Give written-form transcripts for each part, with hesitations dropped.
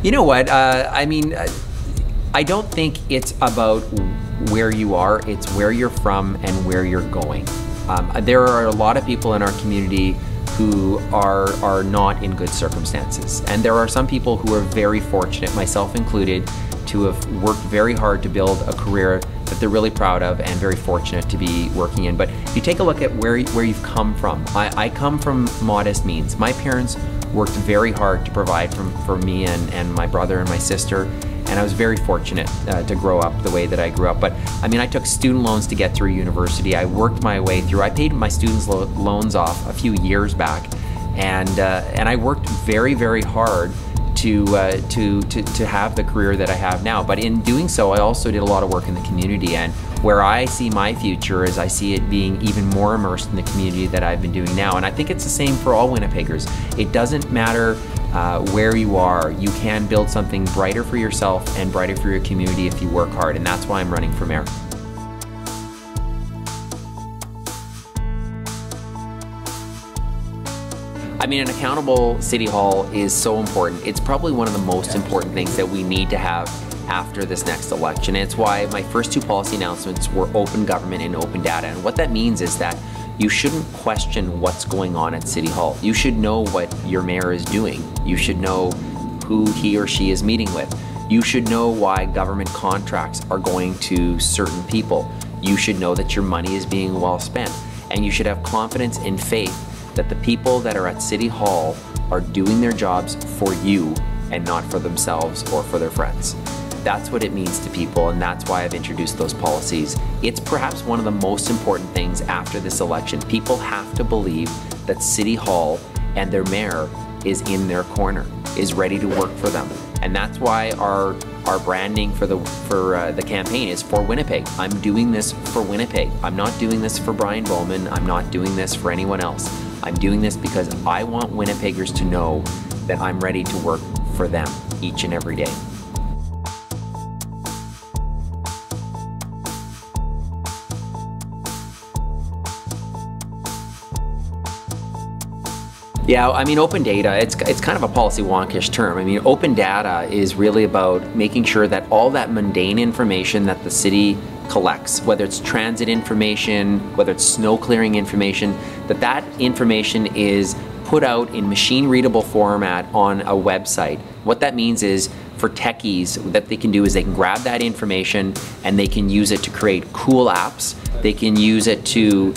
You know what? I don't think it's about where you are, it's where you're from and where you're going. There are a lot of people in our community who are not in good circumstances. And there are some people who are very fortunate, myself included, to have worked very hard to build a career that they're really proud of and very fortunate to be working in. But if you take a look at where you've come from, I come from modest means. My parents worked very hard to provide for me and my brother and my sister, and I was very fortunate to grow up the way that I grew up. But I mean, I took student loans to get through university. I worked my way through. I paid my students' loans off a few years back, and I worked very, very hard to have the career that I have now. But in doing so, I also did a lot of work in the community, and where I see my future is I see it being even more immersed in the community that I've been doing now. And I think it's the same for all Winnipeggers. It doesn't matter where you are, you can build something brighter for yourself and brighter for your community if you work hard, and that's why I'm running for mayor. I mean, an accountable City Hall is so important. It's probably one of the most important things that we need to have after this next election. And it's why my first two policy announcements were open government and open data. And what that means is that you shouldn't question what's going on at City Hall. You should know what your mayor is doing. You should know who he or she is meeting with. You should know why government contracts are going to certain people. You should know that your money is being well spent. And you should have confidence and faith that the people that are at City Hall are doing their jobs for you and not for themselves or for their friends. That's what it means to people, and that's why I've introduced those policies. It's perhaps one of the most important things after this election. People have to believe that City Hall and their mayor is in their corner, is ready to work for them. And that's why our branding for the campaign is for Winnipeg. I'm doing this for Winnipeg. I'm not doing this for Brian Bowman. I'm not doing this for anyone else. I'm doing this because I want Winnipeggers to know that I'm ready to work for them each and every day. Yeah, I mean, open data, it's kind of a policy wonkish term. I mean, open data is really about making sure that all that mundane information that the city collects, whether it's transit information, whether it's snow clearing information, that information is put out in machine readable format on a website. What that means is for techies, that they can do is they can grab that information and they can use it to create cool apps. They can use it to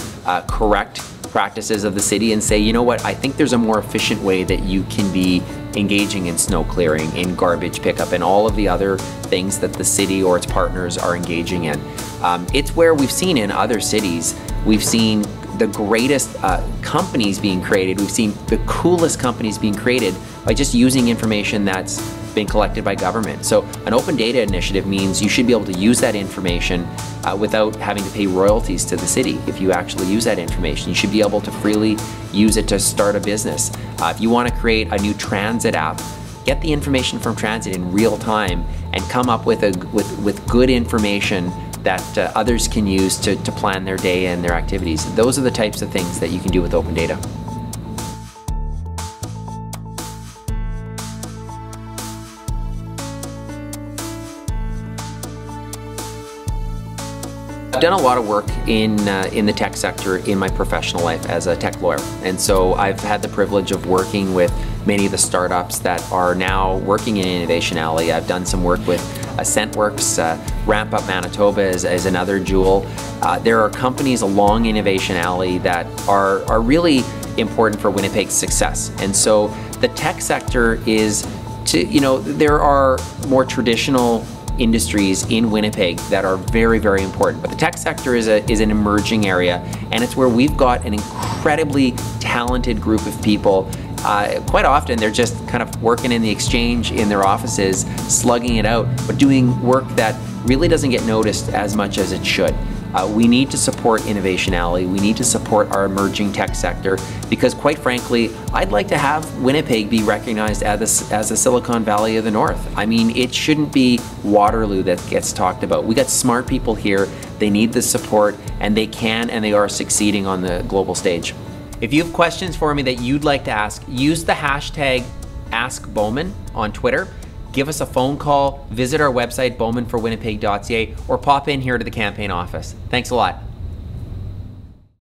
correct practices of the city and say, you know what, I think there's a more efficient way that you can be engaging in snow clearing, in garbage pickup, and all of the other things that the city or its partners are engaging in. It's where we've seen in other cities, we've seen the greatest companies being created, we've seen the coolest companies being created by just using information that's been collected by government. So an open data initiative means you should be able to use that information without having to pay royalties to the city. If you actually use that information, you should be able to freely use it to start a business. If you want to create a new transit app, get the information from transit in real time and come up with good information that others can use to plan their day and their activities. Those are the types of things that you can do with open data. I've done a lot of work in the tech sector in my professional life as a tech lawyer, and so I've had the privilege of working with many of the startups that are now working in Innovation Alley. I've done some work with AscentWorks, Ramp Up Manitoba is another jewel. There are companies along Innovation Alley that are really important for Winnipeg's success, and so the tech sector is, there are more traditional industries in Winnipeg that are very, very important. But the tech sector is an emerging area, and it's where we've got an incredibly talented group of people. Quite often they're just kind of working in the exchange in their offices, slugging it out, but doing work that really doesn't get noticed as much as it should. We need to support Innovation Alley. We need to support our emerging tech sector because, quite frankly, I'd like to have Winnipeg be recognized as the Silicon Valley of the North. I mean, it shouldn't be Waterloo that gets talked about. We got smart people here. They need the support, and they can and they are succeeding on the global stage. If you have questions for me that you'd like to ask, use the hashtag AskBowman on Twitter. give us a phone call, visit our website, bowmanforwinnipeg.ca, or pop in here to the campaign office. Thanks a lot.